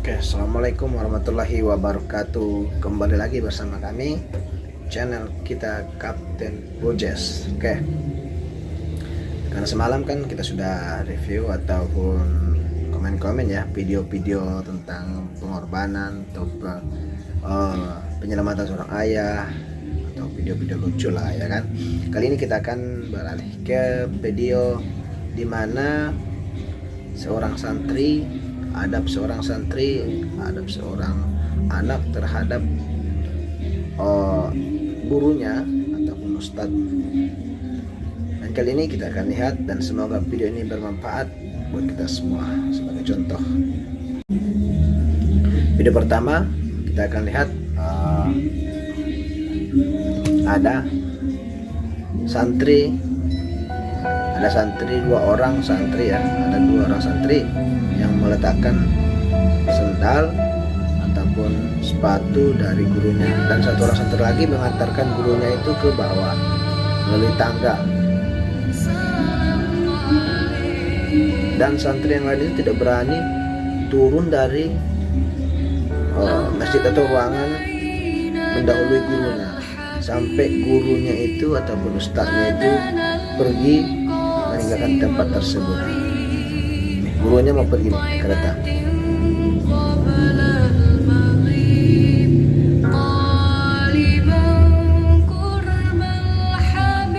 Oke, assalamualaikum warahmatullahi wabarakatuh. Kembali lagi bersama kami, channel kita Kapten Bojes. Oke, karena semalam kan kita sudah review ataupun komen-komen ya video-video tentang pengorbanan atau penyelamatan seorang ayah atau video-video lucu lah ya kan. Kali ini kita akan beralih ke video dimana seorang santri, adab seorang anak terhadap gurunya ataupun ustadz. Dan kali ini kita akan lihat, dan semoga video ini bermanfaat buat kita semua sebagai contoh. Video pertama kita akan lihat ada santri, dua orang santri yang meletakkan sendal ataupun sepatu dari gurunya, dan satu orang santri lagi mengantarkan gurunya itu ke bawah melalui tangga, dan santri yang lain itu tidak berani turun dari masjid atau ruangan mendahului gurunya sampai gurunya itu ataupun ustaznya itu pergi meninggalkan tempat tersebut. Gurunya mau pergi nih, kereta.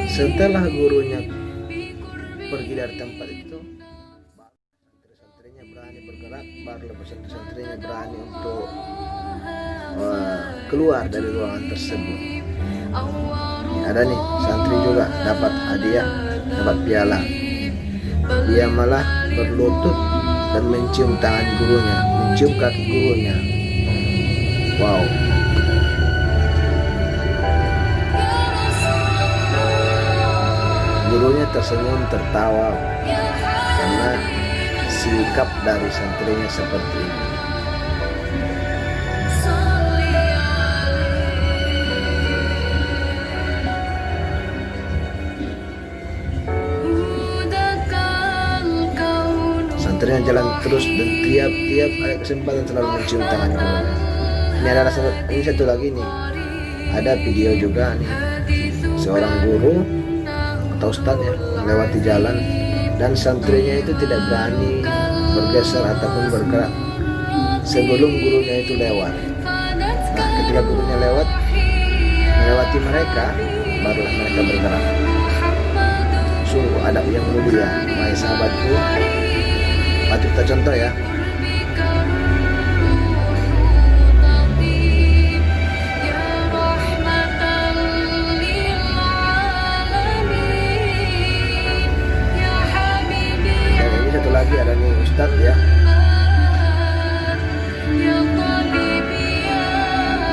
Setelah gurunya pergi dari tempat itu, santri-santrinya berani bergerak, baru santri-santrinya berani untuk keluar dari ruangan tersebut. Ada nih santri juga dapat hadiah, dapat piala. Dia malah berlutut dan mencium tangan gurunya, mencium kaki gurunya. Wow. Gurunya tersenyum tertawa karena sikap dari santrinya seperti ini. Santrinya jalan terus dan tiap ada kesempatan selalu mencium tangan gurunya. Ini satu lagi nih, ada video juga nih, seorang guru atau ustadz ya melewati jalan dan santrinya itu tidak berani bergeser ataupun bergerak sebelum gurunya itu lewat. Nah, ketika gurunya melewati mereka, barulah mereka bergerak. Sungguh adab yang mulia, wahai sahabatku, patut kita contoh ya. Dan ini satu lagi ada nih ustadz ya,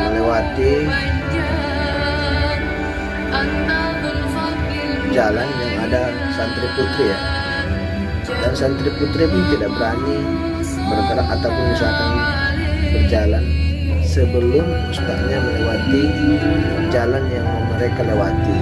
melewati jalan yang ada santri putri ya, dan santri putri pun tidak berani bergerak ataupun misalkan berjalan sebelum ustaznya melewati jalan yang mereka lewati.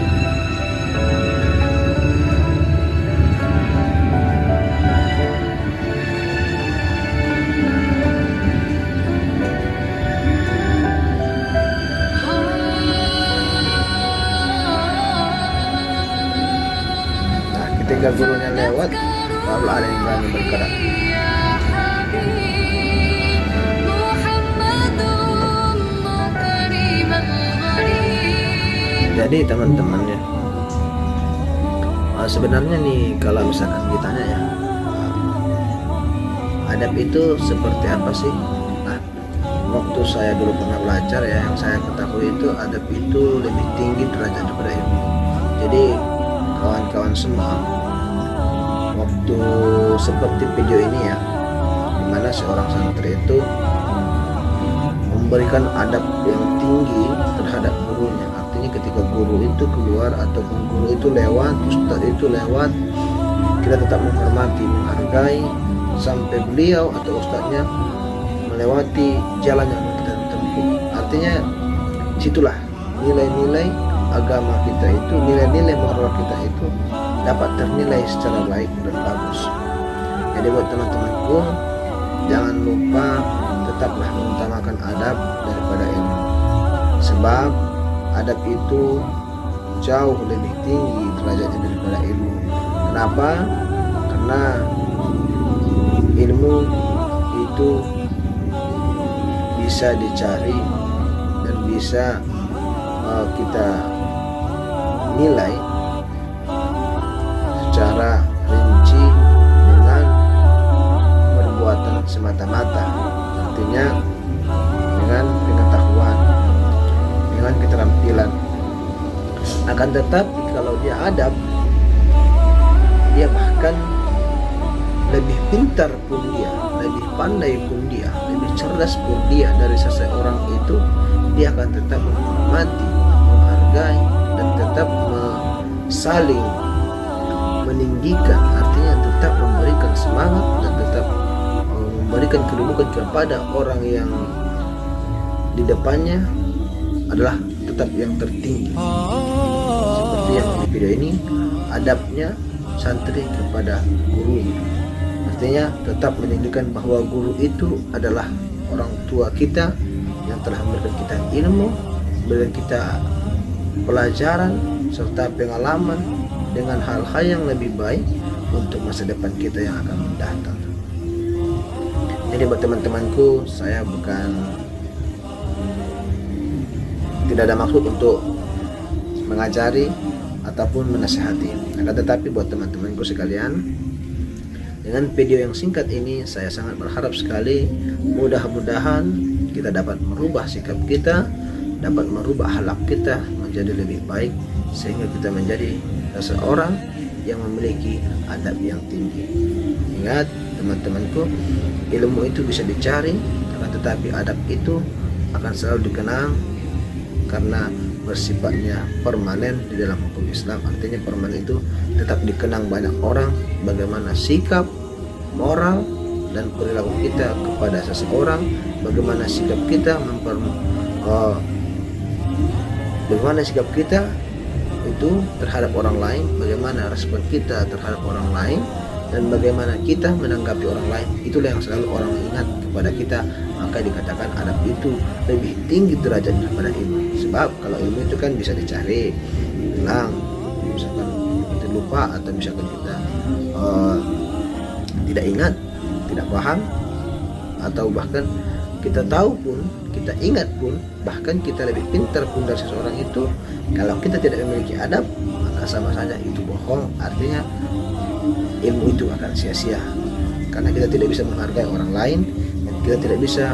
Nah, ketika gurunya lewat, baru ada yang berani bergerak. Jadi teman-teman ya, sebenarnya nih kalau misalkan ditanya ya, adab itu seperti apa sih? Nah, waktu saya dulu pernah belajar ya, yang saya ketahui itu adab itu lebih tinggi derajat daripada ilmu. Jadi kawan-kawan semua, waktu seperti video ini ya, dimana seorang santri itu memberikan adab yang tinggi terhadap gurunya. Artinya ketika guru itu keluar ataupun guru itu lewat, ustadz itu lewat, kita tetap menghormati, menghargai sampai beliau atau ustadznya melewati jalan yang kita tempuh. Artinya situlah nilai-nilai agama kita itu, nilai-nilai moral kita itu dapat ternilai secara baik dan bagus. Jadi buat teman-temanku, jangan lupa tetaplah mengutamakan adab daripada ilmu. Sebab adab itu jauh lebih tinggi derajatnya daripada ilmu. Kenapa? Karena ilmu itu bisa dicari dan bisa kita nilai secara rinci dengan perbuatan semata-mata, artinya dengan pengetahuan, dengan keterampilan. Akan tetapi kalau dia adab, dia bahkan lebih pintar pun dia, lebih pandai pun dia, lebih cerdas pun dia dari seseorang itu, dia akan tetap menghormati, menghargai, dan tetap saling meninggikan, artinya tetap memberikan semangat dan tetap memberikan kedudukan kepada orang yang di depannya adalah tetap yang tertinggi. Seperti yang di video ini, adabnya santri kepada guru, artinya tetap menunjukkan bahwa guru itu adalah orang tua kita yang telah memberikan kita ilmu, memberikan kita pelajaran serta pengalaman dengan hal-hal yang lebih baik untuk masa depan kita yang akan mendatang. Jadi buat teman-temanku, saya tidak ada maksud untuk mengajari ataupun menasihati. Akan tetapi buat teman-temanku sekalian, dengan video yang singkat ini saya sangat berharap sekali mudah-mudahan kita dapat merubah sikap kita, dapat merubah akhlak kita menjadi lebih baik, sehingga kita menjadi seseorang yang memiliki adab yang tinggi. Ingat teman-temanku, ilmu itu bisa dicari, akan tetapi adab itu akan selalu dikenang karena bersifatnya permanen di dalam hukum Islam. Artinya permanen itu tetap dikenang banyak orang, bagaimana sikap, moral, dan perilaku kita kepada seseorang, bagaimana sikap kita bagaimana sikap kita itu terhadap orang lain, bagaimana respon kita terhadap orang lain, dan bagaimana kita menanggapi orang lain. Itulah yang selalu orang ingat kepada kita. Maka dikatakan adab itu lebih tinggi derajat daripada ilmu. Sebab kalau ilmu itu kan bisa dicari, hilang, misalkan kita lupa, atau misalkan kita tidak ingat, tidak paham, atau bahkan kita tahu pun, kita ingat pun, bahkan kita lebih pintar pun dari seseorang itu, kalau kita tidak memiliki adab, maka sama saja itu bohong. Artinya ilmu itu akan sia-sia, karena kita tidak bisa menghargai orang lain, dan kita tidak bisa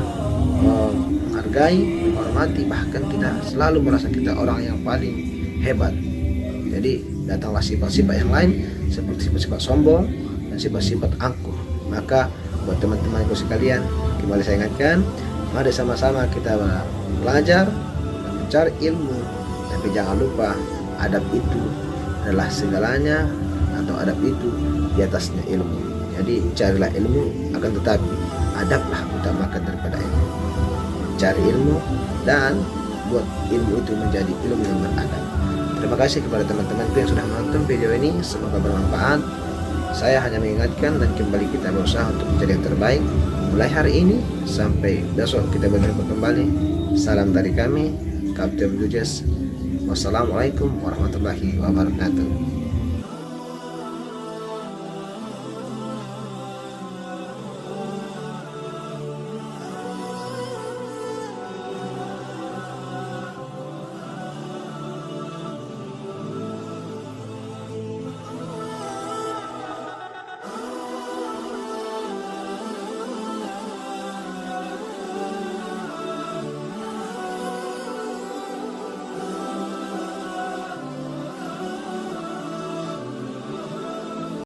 menghargai, menghormati, bahkan kita selalu merasa kita orang yang paling hebat. Jadi datanglah sifat-sifat yang lain seperti sifat-sifat sombong dan sifat-sifat angkuh. Maka buat teman-temanku sekalian, kembali saya ingatkan, mari sama-sama kita belajar dan mencari ilmu, tapi jangan lupa adab itu adalah segalanya, atau adab itu di atasnya ilmu. Jadi carilah ilmu, akan tetapi adablah utamakan daripada ilmu. Cari ilmu dan buat ilmu itu menjadi ilmu yang beradab. Terima kasih kepada teman-temanku yang sudah menonton video ini, semoga bermanfaat. Saya hanya mengingatkan dan kembali kita berusaha untuk menjadi yang terbaik mulai hari ini sampai besok kita berjumpa kembali. Salam dari kami, Kapten Dujes. Wassalamualaikum warahmatullahi wabarakatuh.